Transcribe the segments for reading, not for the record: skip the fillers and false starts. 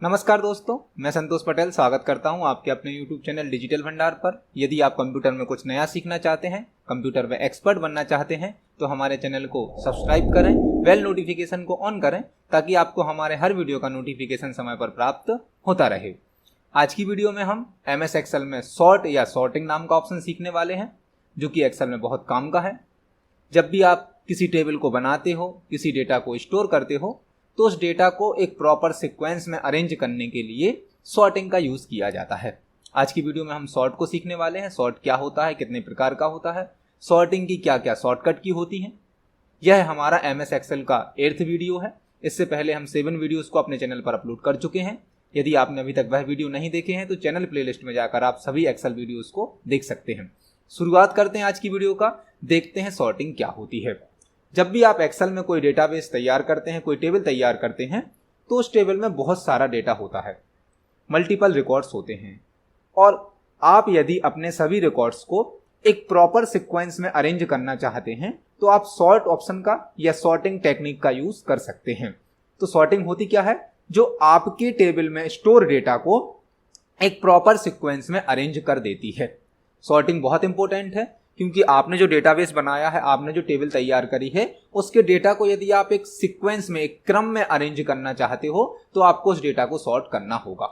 नमस्कार दोस्तों, मैं संतोष पटेल स्वागत करता हूं आपके अपने YouTube चैनल डिजिटल भंडार पर। यदि आप कंप्यूटर में कुछ नया सीखना चाहते हैं, कंप्यूटर में एक्सपर्ट बनना चाहते हैं तो हमारे चैनल को सब्सक्राइब करें, बेल नोटिफिकेशन को ऑन करें ताकि आपको हमारे हर वीडियो का नोटिफिकेशन समय पर प्राप्त होता रहे। आज की वीडियो में हम MS एक्सेल में सॉर्ट या सॉर्टिंग नाम का ऑप्शन सीखने वाले हैं, जो कि एक्सेल में बहुत काम का है। जब भी आप किसी टेबल को बनाते हो, किसी डेटा को स्टोर करते हो, तो उस डेटा को एक प्रॉपर सीक्वेंस में अरेंज करने के लिए सॉर्टिंग का यूज किया जाता है। आज की वीडियो में हम सॉर्ट को सीखने वाले हैं। सॉर्ट क्या होता है, कितने प्रकार का होता है, सॉर्टिंग की क्या क्या शॉर्टकट की होती हैं। यह हमारा MS एक्सेल का 8th वीडियो है। इससे पहले हम 7 वीडियोस को अपने चैनल पर अपलोड कर चुके हैं। यदि आपने अभी तक वह वीडियो नहीं देखे हैं तो चैनल प्लेलिस्ट में जाकर आप सभी एक्सेल वीडियोस को देख सकते हैं। शुरुआत करते हैं आज की वीडियो का। देखते हैं सॉर्टिंग क्या होती है। जब भी आप एक्सेल में कोई डेटाबेस तैयार करते हैं, कोई टेबल तैयार करते हैं, तो उस टेबल में बहुत सारा डेटा होता है, मल्टीपल रिकॉर्ड्स होते हैं, और आप यदि अपने सभी रिकॉर्ड्स को एक प्रॉपर सीक्वेंस में अरेंज करना चाहते हैं तो आप सॉर्ट ऑप्शन का या सॉर्टिंग टेक्निक का यूज कर सकते हैं। तो सॉर्टिंग होती क्या है? जो आपके टेबल में स्टोर डेटा को एक प्रॉपर सीक्वेंस में अरेंज कर देती है। सॉर्टिंग बहुत इंपॉर्टेंट है क्योंकि आपने जो डेटाबेस बनाया है, आपने जो टेबल तैयार करी है, उसके डेटा को यदि आप एक सीक्वेंस में, एक क्रम में अरेंज करना चाहते हो तो आपको उस डेटा को सॉर्ट करना होगा।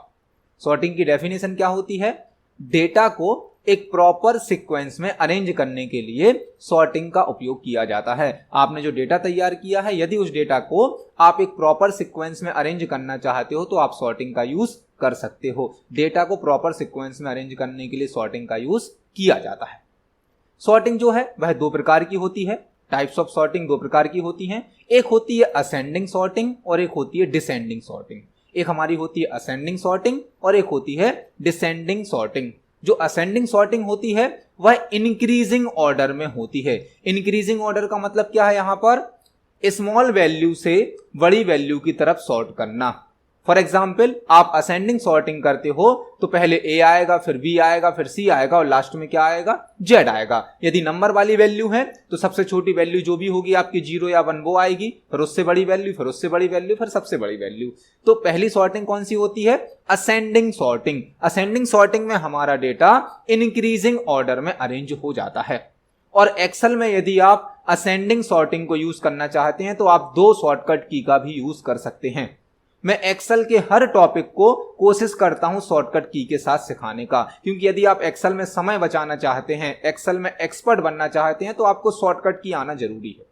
सॉर्टिंग की डेफिनेशन क्या होती है? डेटा को एक प्रॉपर सीक्वेंस में अरेंज करने के लिए सॉर्टिंग का उपयोग किया जाता है। आपने जो डेटा तैयार किया है, यदि उस डेटा को आप एक प्रॉपर सीक्वेंस में अरेंज करना चाहते हो तो आप सॉर्टिंग का यूज कर सकते हो। डेटा को प्रॉपर सीक्वेंस में अरेंज करने के लिए सॉर्टिंग का यूज किया जाता है। सॉर्टिंग जो है वह 2 प्रकार की होती है। टाइप्स ऑफ सॉर्टिंग 2 प्रकार की होती हैं। एक होती है असेंडिंग सॉर्टिंग और एक होती है डिसेंडिंग सॉर्टिंग। एक हमारी होती है असेंडिंग सॉर्टिंग और एक होती है डिसेंडिंग सॉर्टिंग। जो असेंडिंग सॉर्टिंग होती है वह इंक्रीजिंग ऑर्डर में होती है। इंक्रीजिंग ऑर्डर का मतलब क्या है? यहां पर स्मॉल वैल्यू से बड़ी वैल्यू की तरफ सॉर्ट करना। फॉर एग्जाम्पल, आप असेंडिंग सॉर्टिंग करते हो तो पहले A आएगा, फिर B आएगा, फिर C आएगा और लास्ट में क्या आएगा? Z आएगा। यदि नंबर वाली वैल्यू है तो सबसे छोटी वैल्यू जो भी होगी आपकी 0 या 1 वो आएगी, फिर उससे बड़ी वैल्यू, फिर उससे बड़ी वैल्यू, फिर सबसे बड़ी वैल्यू। तो पहली सॉर्टिंग कौन सी होती है? Ascending sorting. असेंडिंग सॉर्टिंग में हमारा डेटा इंक्रीजिंग ऑर्डर में अरेंज हो जाता है। और एक्सेल में यदि आप असेंडिंग सॉर्टिंग को यूज करना चाहते हैं तो आप 2 शॉर्टकट की का भी यूज कर सकते हैं। मैं एक्सेल के हर टॉपिक को कोशिश करता हूं शॉर्टकट की के साथ सिखाने का, क्योंकि यदि आप एक्सेल में समय बचाना चाहते हैं, एक्सेल में एक्सपर्ट बनना चाहते हैं तो आपको शॉर्टकट की आना जरूरी है।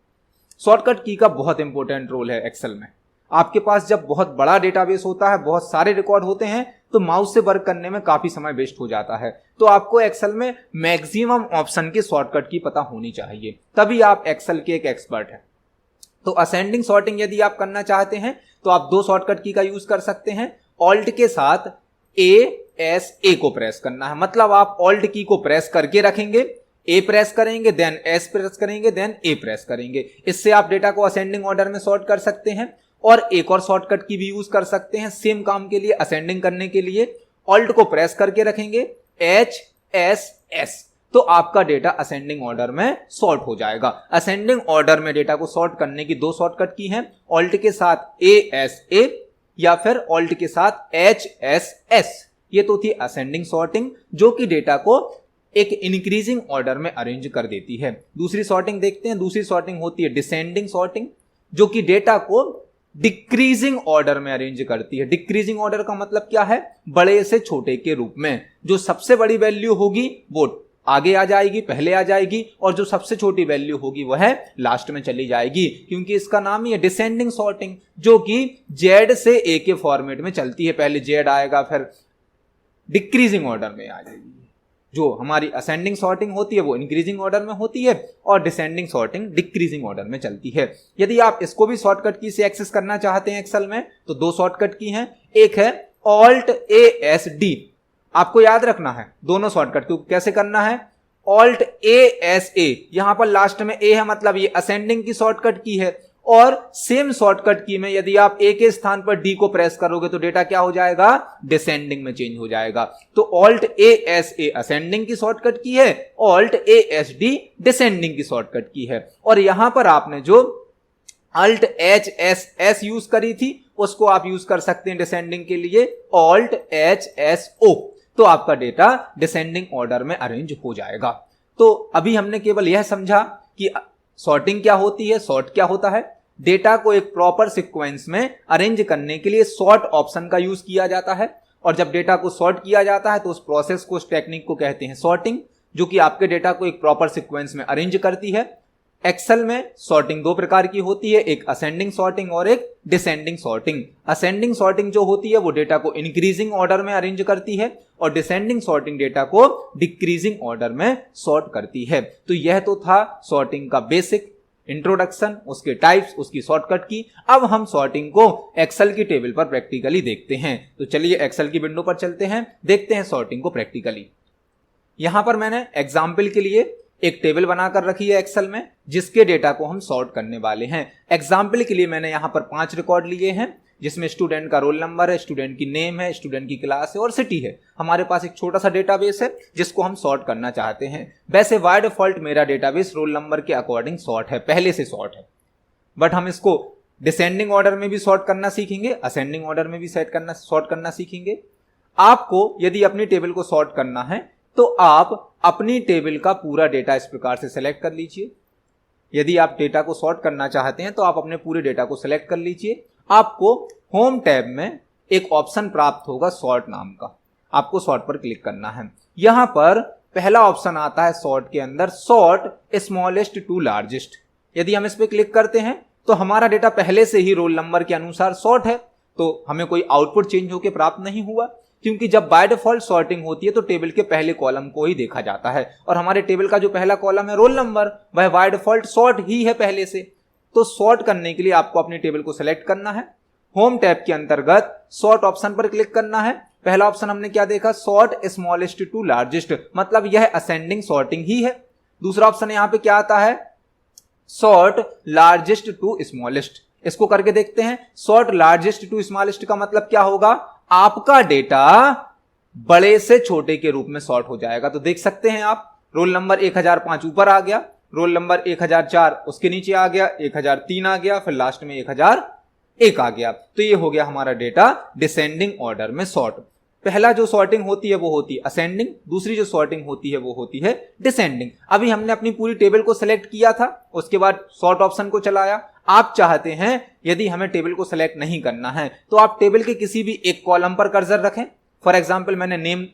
शॉर्टकट की का बहुत इंपॉर्टेंट रोल है एक्सेल में। आपके पास जब बहुत बड़ा डेटाबेस होता है, बहुत सारे रिकॉर्ड होते हैं, तो माउस से वर्क करने में काफी समय वेस्ट हो जाता है। तो आपको एक्सेल में मैक्सिमम ऑप्शन की शॉर्टकट की पता होनी चाहिए, तभी आप एक्सेल के एक एक्सपर्ट हैं। तो असेंडिंग सॉर्टिंग यदि आप करना चाहते हैं तो आप 2 शॉर्टकट की का यूज कर सकते हैं। ऑल्ट के साथ A को प्रेस करना है, मतलब आप ऑल्ट की को प्रेस करके रखेंगे, A प्रेस करेंगे, देन S प्रेस करेंगे, देन A प्रेस करेंगे। इससे आप डेटा को असेंडिंग ऑर्डर में सॉर्ट कर सकते हैं। और एक और शॉर्टकट की भी यूज कर सकते हैं सेम काम के लिए, असेंडिंग करने के लिए। ऑल्ट को प्रेस करके रखेंगे, HSS, तो आपका डेटा असेंडिंग ऑर्डर में सॉर्ट हो जाएगा। असेंडिंग ऑर्डर में डेटा को सॉर्ट करने की 2 शॉर्टकट की हैं, ऑल्ट के साथ ASA या फिर ऑल्ट के साथ HSS। ये तो थी असेंडिंग सॉर्टिंग, जो कि डेटा को एक इंक्रीजिंग ऑर्डर में अरेंज कर देती है। दूसरी सॉर्टिंग देखते हैं। दूसरी सॉर्टिंग होती है डिसेंडिंग सॉर्टिंग, जो कि डेटा को डिक्रीजिंग ऑर्डर में अरेंज करती है। डिक्रीजिंग ऑर्डर का मतलब क्या है? बड़े से छोटे के रूप में। जो सबसे बड़ी वैल्यू होगी वो आगे आ जाएगी, पहले आ जाएगी, और जो सबसे छोटी वैल्यू होगी वह लास्ट में चली जाएगी, क्योंकि इसका नाम ही है डिसेंडिंग सॉर्टिंग, जो कि Z से A के फॉर्मेट में चलती है। पहले Z आएगा, फिर डिक्रीजिंग ऑर्डर में आ जाएगी। जो हमारी असेंडिंग सॉर्टिंग होती है वो इंक्रीजिंग ऑर्डर में होती है और डिसेंडिंग सॉर्टिंग डिक्रीजिंग ऑर्डर में चलती है। यदि आप इसको भी शॉर्टकट की से एक्सेस करना चाहते हैं एक्सेल में तो 2 शॉर्टकट की हैं। एक है ऑल्ट ASD, आपको याद रखना है दोनों शॉर्टकट को कैसे करना है। ऑल्ट ASA, यहां पर लास्ट में A है, मतलब ये असेंडिंग की शॉर्टकट की है। और सेम शॉर्टकट की में यदि आप A के स्थान पर D को प्रेस करोगे तो डेटा क्या हो जाएगा? डिसेंडिंग में चेंज हो जाएगा। तो ऑल्ट ASA असेंडिंग की शॉर्टकट की है, ऑल्ट ASD डिसेंडिंग की शॉर्टकट की है। और यहां पर आपने जो अल्ट HSS यूज करी थी उसको आप यूज कर सकते हैं डिसेंडिंग के लिए ऑल्ट HSO, तो आपका डेटा डिसेंडिंग ऑर्डर में अरेंज हो जाएगा। तो अभी हमने केवल यह समझा कि सॉर्टिंग क्या होती है, सॉर्ट क्या होता है। डेटा को एक प्रॉपर सीक्वेंस में अरेंज करने के लिए सॉर्ट ऑप्शन का यूज किया जाता है, और जब डेटा को सॉर्ट किया जाता है तो उस प्रोसेस को, उस टेक्निक को कहते हैं सॉर्टिंग, जो कि आपके डेटा को एक प्रॉपर सीक्वेंस में अरेंज करती है। एक्सेल में सॉर्टिंग दो प्रकार की होती है, एक असेंडिंग सॉर्टिंग और एक डिसेंडिंग सॉर्टिंग। असेंडिंग सॉर्टिंग जो होती है वो डेटा को इंक्रीजिंग ऑर्डर में अरेंज करती है, और डिसेंडिंग सॉर्टिंग डेटा को डिक्रीजिंग ऑर्डर में सॉर्ट करती है। तो यह तो था सॉर्टिंग का बेसिक इंट्रोडक्शन, उसके टाइप्स, उसकी शॉर्टकट की। अब हम सॉर्टिंग को एक्सेल की टेबल पर प्रैक्टिकली देखते हैं। तो चलिए एक्सेल की विंडो पर चलते हैं, देखते हैं सॉर्टिंग को प्रैक्टिकली। यहां पर मैंने एग्जाम्पल के लिए एक टेबल बनाकर रखी है एक्सेल में, जिसके डेटा को हम सॉर्ट करने वाले हैं। एग्जाम्पल के लिए मैंने यहां पर 5 रिकॉर्ड लिए हैं, जिसमें स्टूडेंट का रोल नंबर है, स्टूडेंट की नेम है, स्टूडेंट की क्लास है और सिटी है। हमारे पास एक छोटा सा डेटाबेस है जिसको हम सॉर्ट करना चाहते हैं। वैसे बाय डिफॉल्ट मेरा डेटाबेस रोल नंबर के अकॉर्डिंग सॉर्ट है, पहले से सॉर्ट है, बट हम इसको डिसेंडिंग ऑर्डर में भी सॉर्ट करना सीखेंगे, असेंडिंग ऑर्डर में भी सॉर्ट करना सीखेंगे। आपको यदि अपनी टेबल को सॉर्ट करना है तो आप अपनी टेबल का पूरा डेटा इस प्रकार से सिलेक्ट कर लीजिए। यदि आप डेटा को सॉर्ट करना चाहते हैं तो आप अपने पूरे डेटा को सिलेक्ट कर लीजिए। आपको होम टैब में एक ऑप्शन प्राप्त होगा सॉर्ट नाम का, आपको सॉर्ट पर क्लिक करना है। यहां पर पहला ऑप्शन आता है सॉर्ट के अंदर, सॉर्ट स्मॉलेस्ट टू लार्जेस्ट। यदि हम इस पर क्लिक करते हैं तो हमारा डेटा पहले से ही रोल नंबर के अनुसार सॉर्ट है, तो हमें कोई आउटपुट चेंज होकर प्राप्त नहीं हुआ, क्योंकि जब बाय डिफॉल्ट सॉर्टिंग होती है तो टेबल के पहले कॉलम को ही देखा जाता है, और हमारे टेबल का जो पहला कॉलम है रोल नंबर, वह बाय डिफॉल्ट सॉर्ट ही है पहले से। तो सॉर्ट करने के लिए आपको अपनी टेबल को सिलेक्ट करना है, होम टैब के अंतर्गत सॉर्ट ऑप्शन पर क्लिक करना है। पहला ऑप्शन हमने क्या देखा, सॉर्ट स्मॉलेस्ट टू लार्जेस्ट, मतलब यह असेंडिंग सॉर्टिंग ही है। दूसरा ऑप्शन यहां पे क्या आता है, सॉर्ट लार्जेस्ट टू स्मॉलेस्ट। इसको करके देखते हैं। सॉर्ट लार्जेस्ट टू स्मॉलेस्ट का मतलब क्या होगा, आपका डेटा बड़े से छोटे के रूप में सॉर्ट हो जाएगा। तो देख सकते हैं आप, रोल नंबर 1005 ऊपर आ गया, रोल नंबर 1004 उसके नीचे आ गया, 1003 आ गया, फिर लास्ट में 1001 आ गया। तो ये हो गया हमारा डेटा डिसेंडिंग ऑर्डर में सॉर्ट। पहला जो सॉर्टिंग होती है वो होती है असेंडिंग, दूसरी जो सॉर्टिंग होती है वो होती है डिसेंडिंग। अभी हमने अपनी पूरी टेबल को सिलेक्ट किया था, उसके बाद सॉर्ट ऑप्शन को चलाया। आप चाहते हैं यदि हमें टेबल को सिलेक्ट नहीं करना है तो आप टेबल के किसी भी एक कॉलम पर कर्सर रखें। फॉर एग्जांपल मैंने नेम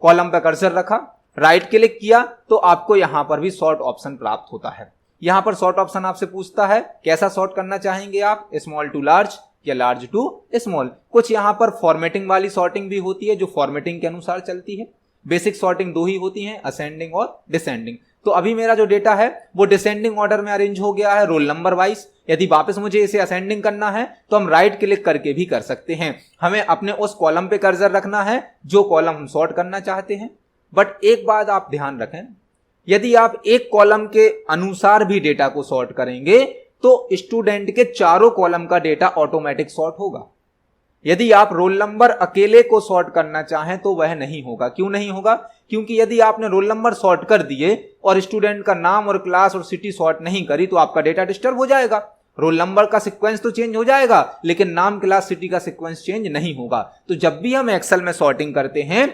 कॉलम पर कर्सर रखा, राइट क्लिक किया तो आपको यहां पर भी सॉर्ट ऑप्शन प्राप्त होता है। यहां पर सॉर्ट ऑप्शन आपसे पूछता है कैसा सॉर्ट करना चाहेंगे आप, स्मॉल टू लार्ज या लार्ज टू स्मॉल। कुछ यहां पर फॉर्मेटिंग वाली सॉर्टिंग भी होती है जो फॉर्मेटिंग के अनुसार चलती है। बेसिक सॉर्टिंग दो ही होती है, असेंडिंग और डिसेंडिंग। तो अभी मेरा जो डेटा है वो डिसेंडिंग ऑर्डर में अरेंज हो गया है रोल नंबर वाइज। यदि वापस मुझे इसे असेंडिंग करना है तो हम राइट क्लिक करके भी कर सकते हैं। हमें अपने उस कॉलम पे कर्सर रखना है जो कॉलम हम सॉर्ट करना चाहते हैं। बट एक बात आप ध्यान रखें, यदि आप एक कॉलम के अनुसार भी डेटा को सॉर्ट करेंगे तो स्टूडेंट के चारों कॉलम का डेटा ऑटोमेटिक सॉर्ट होगा। यदि आप रोल नंबर अकेले को सॉर्ट करना चाहें तो वह नहीं होगा। क्यों नहीं होगा, क्योंकि यदि आपने रोल नंबर सॉर्ट कर दिए और स्टूडेंट का नाम और क्लास और सिटी सॉर्ट नहीं करी तो आपका डेटा डिस्टर्ब हो जाएगा। रोल नंबर का सीक्वेंस तो चेंज हो जाएगा लेकिन नाम, क्लास, सिटी का सीक्वेंस चेंज नहीं होगा। तो जब भी हम एक्सेल में सॉर्टिंग करते हैं,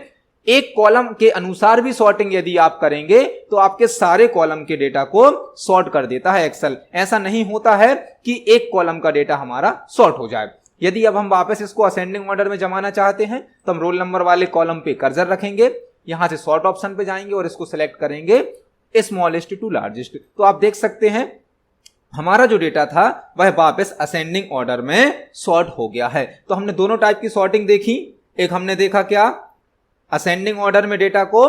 एक कॉलम के अनुसार भी सॉर्टिंग यदि आप करेंगे तो आपके सारे कॉलम के डेटा को सॉर्ट कर देता है एक्सेल। ऐसा नहीं होता है कि एक कॉलम का डेटा हमारा सॉर्ट हो जाए। यदि अब हम वापस इसको असेंडिंग ऑर्डर में जमाना चाहते हैं तो हम रोल नंबर वाले कॉलम पे कर्सर रखेंगे, यहां से सॉर्ट ऑप्शन पे जाएंगे और इसको सिलेक्ट करेंगे स्मॉलेस्ट टू लार्जेस्ट। तो आप देख सकते हैं हमारा जो डेटा था वह वापस असेंडिंग ऑर्डर में सॉर्ट हो गया है। तो हमने दोनों टाइप की सॉर्टिंग देखी। एक हमने देखा क्या, असेंडिंग ऑर्डर में डेटा को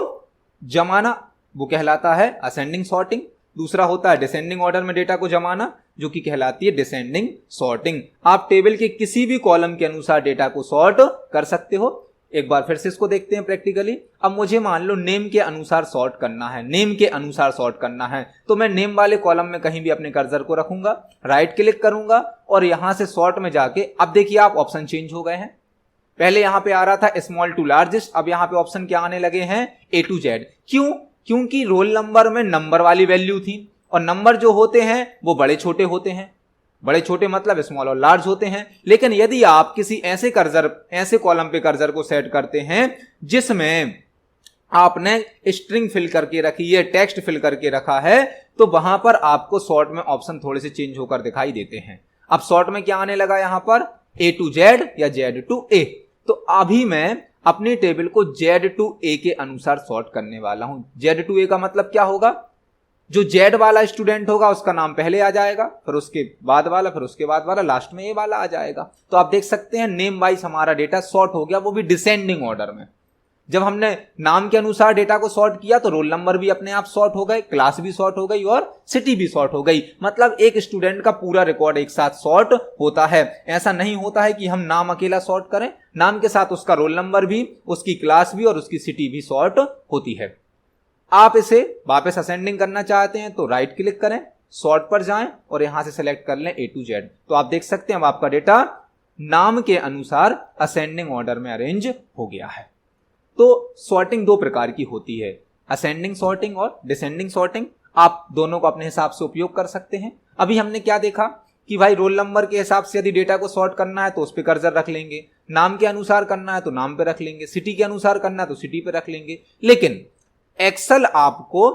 जमाना, वो कहलाता है असेंडिंग सॉर्टिंग। दूसरा होता है डिसेंडिंग ऑर्डर में डेटा को जमाना, जो कि कहलाती है डिसेंडिंग सॉर्टिंग। आप टेबल के किसी भी कॉलम के अनुसार डेटा को सॉर्ट कर सकते हो। एक बार फिर से इसको देखते हैं प्रैक्टिकली। अब मुझे मान लो नेम के अनुसार सॉर्ट करना है, नेम के अनुसार सॉर्ट करना है, तो मैं नेम वाले कॉलम में कहीं भी अपने कर्सर को रखूंगा, राइट क्लिक करूंगा और यहां से सॉर्ट में जाके, अब देखिए आप ऑप्शन चेंज हो गए हैं। पहले यहां पे आ रहा था स्मॉल टू लार्जेस्ट, अब यहां पे ऑप्शन क्या आने लगे हैं, ए टू जेड। क्यों, क्योंकि रोल नंबर में नंबर वाली वैल्यू थी और नंबर जो होते हैं वो बड़े छोटे होते हैं। बड़े छोटे मतलब स्मॉल और लार्ज होते हैं। लेकिन यदि आप किसी ऐसे कॉलम पे कर्सर को सेट करते हैं जिसमें आपने स्ट्रिंग फिल करके रखी है, टेक्स्ट फिल करके रखा है, तो वहां पर आपको सॉर्ट में ऑप्शन थोड़े से चेंज होकर दिखाई देते हैं। अब सॉर्ट में क्या आने लगा यहां पर, A to Z या Z to A। तो अभी मैं अपनी टेबल को Z to A के अनुसार सॉर्ट करने वाला हूं। Z to A का मतलब क्या होगा, जो Z वाला स्टूडेंट होगा उसका नाम पहले आ जाएगा, फिर उसके बाद वाला, फिर उसके बाद वाला, लास्ट में A वाला आ जाएगा। तो आप देख सकते हैं नेम वाइज हमारा डेटा सॉर्ट हो गया, वो भी डिसेंडिंग ऑर्डर में। जब हमने नाम के अनुसार डेटा को सॉर्ट किया तो रोल नंबर भी अपने आप सॉर्ट हो गए, क्लास भी सॉर्ट हो गई और सिटी भी सॉर्ट हो गई। मतलब एक स्टूडेंट का पूरा रिकॉर्ड एक साथ सॉर्ट होता है। ऐसा नहीं होता है कि हम नाम अकेला सॉर्ट करें, नाम के साथ उसका रोल नंबर भी, उसकी क्लास भी और उसकी सिटी भी सॉर्ट होती है। आप इसे वापस असेंडिंग करना चाहते हैं तो राइट क्लिक करें, सॉर्ट पर जाएं और यहां से सेलेक्ट कर लें A to Z। तो आप देख सकते हैं अब आपका डेटा नाम के अनुसार असेंडिंग ऑर्डर में अरेंज हो गया है। तो सॉर्टिंग दो प्रकार की होती है, असेंडिंग सॉर्टिंग और डिसेंडिंग सॉर्टिंग। आप दोनों को अपने हिसाब से उपयोग कर सकते हैं। अभी हमने क्या देखा कि भाई रोल नंबर के हिसाब से यदि डेटा को सॉर्ट करना है तो उस पर कर्सर रख लेंगे, नाम के अनुसार करना है तो नाम पे रख लेंगे, सिटी के अनुसार करना है तो सिटी पे रख लेंगे। लेकिन एक्सेल आपको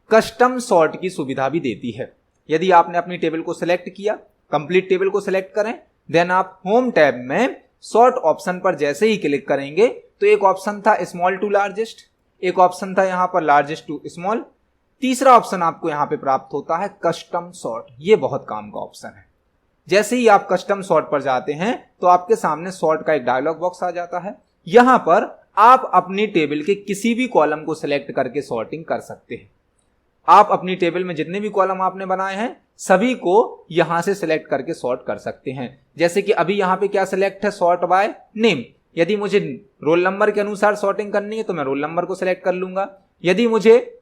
कस्टम सॉर्ट की सुविधा भी देती है। यदि आपने अपनी टेबल को सिलेक्ट किया, कंप्लीट टेबल को सिलेक्ट करें, देन आप होम टैब में सॉर्ट ऑप्शन पर जैसे ही क्लिक करेंगे तो एक ऑप्शन था स्मॉल टू लार्जेस्ट, एक ऑप्शन था यहां पर लार्जेस्ट टू स्मॉल, तीसरा ऑप्शन आपको यहां पे प्राप्त होता है कस्टम सॉर्ट। ये बहुत काम का ऑप्शन है। जैसे ही आप कस्टम सॉर्ट पर जाते हैं तो आपके सामने सॉर्ट का एक डायलॉग बॉक्स आ जाता है। यहां पर आप अपनी टेबल के किसी भी कॉलम को सिलेक्ट करके सॉर्टिंग कर सकते हैं। आप अपनी टेबल में जितने भी कॉलम आपने बनाए हैं सभी को यहां से सिलेक्ट करके सॉर्ट कर सकते हैं। जैसे कि अभी यहां पे क्या सिलेक्ट है, सॉर्ट बाय नेम। यदि मुझे रोल नंबर के अनुसार सॉर्टिंग करनी है तो मैं रोल नंबर को सिलेक्ट कर लूंगा। यदि मुझे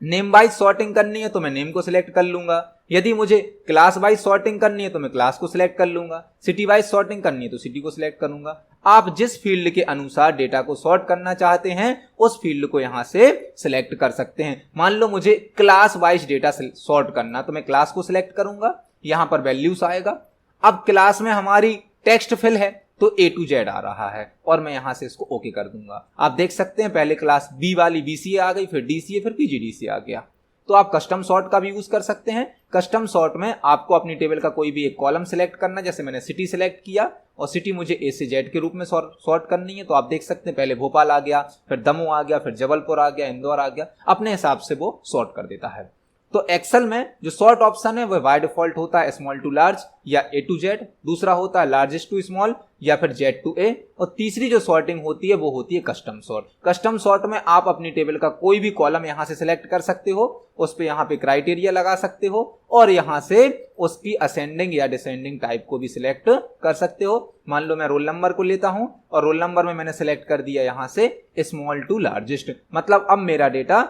नेम वाइज सॉर्टिंग करनी है तो मैं नेम को सिलेक्ट कर लूंगा। यदि मुझे क्लास वाइज सॉर्टिंग करनी है तो मैं क्लास को सिलेक्ट कर लूंगा। सिटी वाइज सॉर्टिंग करनी है तो सिटी को सिलेक्ट करूंगा। आप जिस फील्ड के अनुसार डेटा को सॉर्ट करना चाहते हैं उस फील्ड को यहां से सिलेक्ट कर सकते हैं। मान लो मुझे क्लास वाइज डेटा सॉर्ट करना तो मैं क्लास को सिलेक्ट करूंगा, यहां पर वैल्यूज आएगा। अब क्लास में हमारी टेक्स्ट फिल है तो A to Z आ रहा है और मैं यहां से इसको ओके कर दूंगा। आप देख सकते हैं पहले क्लास B वाली BCA आ गई, फिर DCA, फिर PGDCA आ गया। तो आप कस्टम सॉर्ट का भी यूज कर सकते हैं। कस्टम सॉर्ट में आपको अपनी टेबल का कोई भी एक कॉलम सिलेक्ट करना, जैसे मैंने सिटी सिलेक्ट किया और सिटी मुझे A से Z के रूप में सॉर्ट करनी है। तो आप देख सकते हैं पहले भोपाल आ गया, फिर दमोह आ गया, फिर जबलपुर आ गया, इंदौर आ गया। अपने हिसाब से वो सॉर्ट कर देता है। तो एक्सेल में जो सॉर्ट ऑप्शन है वह बाय डिफॉल्ट होता है स्मॉल टू लार्ज या A to Z, दूसरा होता है लार्जेस्ट टू स्मॉल या फिर Z to A, और तीसरी जो सॉर्टिंग होती है वो होती है कस्टम सॉर्ट। कस्टम सॉर्ट में आप अपनी टेबल का कोई भी कॉलम यहां से सिलेक्ट कर सकते हो, उस पे यहां पे क्राइटेरिया लगा सकते हो और यहां से उसकी असेंडिंग या डिसेंडिंग टाइप को भी सिलेक्ट कर सकते हो। मान लो मैं रोल नंबर को लेता हूं और रोल नंबर में मैंने सिलेक्ट कर दिया यहां से स्मॉल टू लार्जेस्ट, मतलब अब मेरा डेटा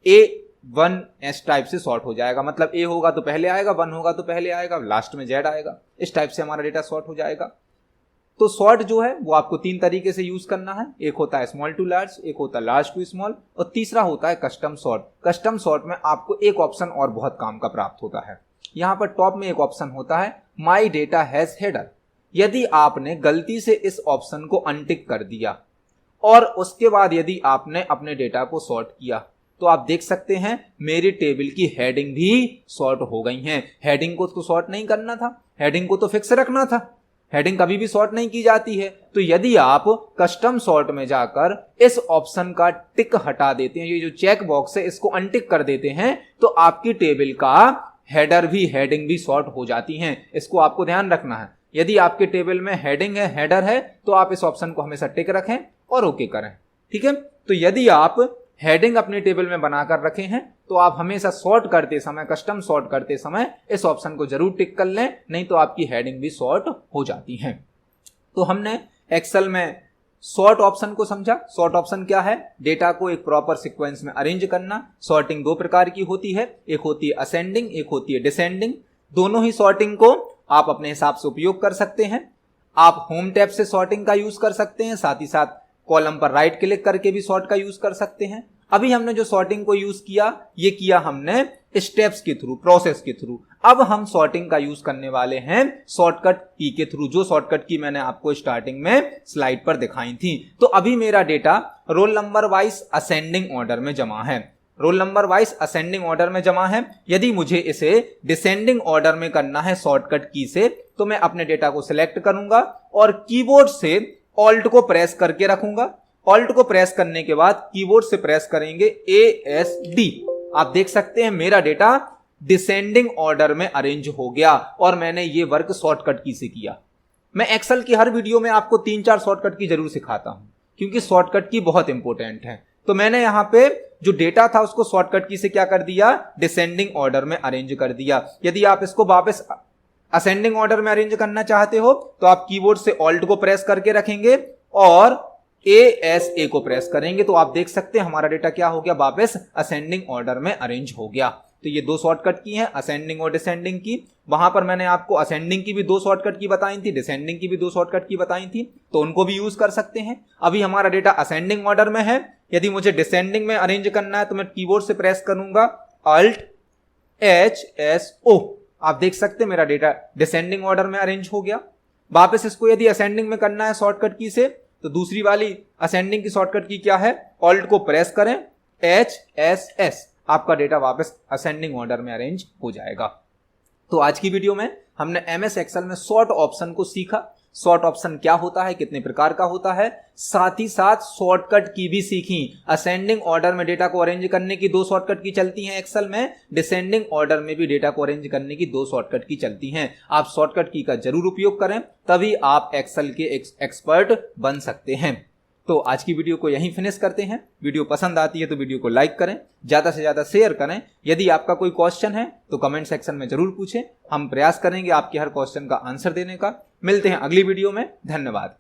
A1S टाइप से सॉर्ट हो जाएगा। मतलब A होगा तो पहले आएगा, 1 होगा तो पहले आएगा, लास्ट में Z आएगा। इस टाइप से हमारा डेटा सॉर्ट हो जाएगा। तो सॉर्ट जो है वो आपको 3 तरीके से यूज करना है। एक होता है स्मॉल टू लार्ज, एक होता है लार्ज टू स्मॉल और तीसरा होता है कस्टम सॉर्ट। कस्टम सॉर्ट में आपको एक ऑप्शन और बहुत काम का प्राप्त होता है। यहां पर टॉप में एक ऑप्शन होता है माई डेटा हैज हेडर। यदि आपने गलती से इस ऑप्शन को अनटिक कर दिया और उसके बाद यदि आपने अपने डेटा को सॉर्ट किया तो आप देख सकते हैं मेरी टेबल की हेडिंग भी सॉर्ट हो गई हैं। हेडिंग को तो सॉर्ट नहीं करना था, हेडिंग को तो फिक्स रखना था। हेडिंग कभी भी सॉर्ट नहीं की जाती है। तो यदि आप कस्टम सॉर्ट में जाकर इस ऑप्शन का टिक हटा देते हैं, ये जो चेक बॉक्स है इसको अनटिक कर देते हैं, तो आपकी टेबल का हेडर भी हेडिंग भी सॉर्ट हो जाती हैं। इसको आपको ध्यान रखना है। यदि आपके टेबल में हेडिंग है, हेडर है, तो आप इस ऑप्शन को हमेशा टिक रखें और ओके करें। ठीक है। तो यदि आप हेडिंग अपनी टेबल में बनाकर रखे हैं तो आप हमेशा सॉर्ट करते समय, कस्टम सॉर्ट करते समय इस ऑप्शन को जरूर टिक कर लें, नहीं तो आपकी हेडिंग भी सॉर्ट हो जाती है। तो हमने एक्सेल में सॉर्ट ऑप्शन को समझा। सॉर्ट ऑप्शन क्या है? डेटा को एक प्रॉपर सीक्वेंस में अरेंज करना। सॉर्टिंग 2 प्रकार की होती है, एक होती है असेंडिंग, एक होती है डिसेंडिंग। दोनों ही सॉर्टिंग को आप अपने हिसाब से उपयोग कर सकते हैं। आप होम टैब से सॉर्टिंग का यूज कर सकते हैं, साथ ही साथ कॉलम पर राइट क्लिक करके भी सॉर्ट का यूज कर सकते हैं। अभी हमने जो सॉर्टिंग को यूज किया ये किया हमने स्टेप्स के थ्रू, प्रोसेस के थ्रू। अब हम सॉर्टिंग का यूज करने वाले हैं शॉर्टकट की के थ्रू, जो शॉर्टकट की मैंने आपको स्टार्टिंग में स्लाइड पर दिखाई थी। तो अभी मेरा data roll number wise ascending order में जमा है, roll number wise ascending order में जमा है। यदि मुझे इसे डिसेंडिंग ऑर्डर में करना है शॉर्टकट की से, तो मैं अपने डेटा को सिलेक्ट करूंगा और कीबोर्ड से ऑल्ट को प्रेस करके रखूंगा। ऑल्ट को प्रेस करने के बाद कीबोर्ड से प्रेस करेंगे ASD। आप देख सकते हैं मेरा डेटा डिसेंडिंग ऑर्डर में अरेंज हो गया और मैंने ये वर्क शॉर्टकट की से किया। मैं एक्सेल की हर वीडियो में आपको 3-4 शॉर्टकट की जरूर सिखाता हूं, क्योंकि शॉर्टकट की बहुत इंपॉर्टेंट है। तो मैंने यहां पे जो डेटा था उसको शॉर्टकट की से क्या कर दिया, डिसेंडिंग ऑर्डर में अरेंज कर दिया। यदि आप इसको वापस असेंडिंग ऑर्डर में अरेंज करना चाहते हो तो आप कीबोर्ड से ऑल्ट को प्रेस करके रखेंगे और ASA को प्रेस करेंगे, तो आप देख सकते हैं हमारा डेटा क्या हो गया, वापस असेंडिंग ऑर्डर में अरेंज हो गया। तो ये 2 शॉर्टकट की हैं, असेंडिंग और डिसेंडिंग की। वहां पर मैंने आपको असेंडिंग की भी 2 शॉर्टकट की बताई थी, डिसेंडिंग की भी 2 शॉर्टकट की बताई थी, तो उनको भी यूज कर सकते हैं। अभी हमारा डेटा असेंडिंग ऑर्डर में है। यदि मुझे डिसेंडिंग में अरेंज करना है तो मैं कीबोर्ड से प्रेस करूंगा Alt HSO। आप देख सकते हैं मेरा डेटा डिसेंडिंग ऑर्डर में अरेंज हो गया। वापस इसको यदि असेंडिंग में करना है शॉर्टकट की से, तो दूसरी वाली असेंडिंग की शॉर्टकट की क्या है, ऑल्ट को प्रेस करें HSS, आपका डेटा वापस असेंडिंग ऑर्डर में अरेंज हो जाएगा। तो आज की वीडियो में हमने MS एक्सेल में सॉर्ट ऑप्शन को सीखा। सॉर्ट ऑप्शन क्या होता है, कितने प्रकार का होता है, साथ ही साथ शॉर्टकट की भी सीखी। असेंडिंग ऑर्डर में डेटा को अरेंज करने की 2 शॉर्टकट की चलती हैं एक्सेल में, डिसेंडिंग ऑर्डर में भी डेटा को अरेंज करने की 2 शॉर्टकट की चलती हैं। आप शॉर्टकट की का जरूर उपयोग करें, तभी आप एक्सेल के एक्सपर्ट बन सकते हैं। तो आज की वीडियो को यहीं फिनिश करते हैं। वीडियो पसंद आती है तो वीडियो को लाइक करें, ज्यादा से ज्यादा शेयर करें। यदि आपका कोई क्वेश्चन है तो कमेंट सेक्शन में जरूर पूछें, हम प्रयास करेंगे आपके हर क्वेश्चन का आंसर देने का। मिलते हैं अगली वीडियो में, धन्यवाद।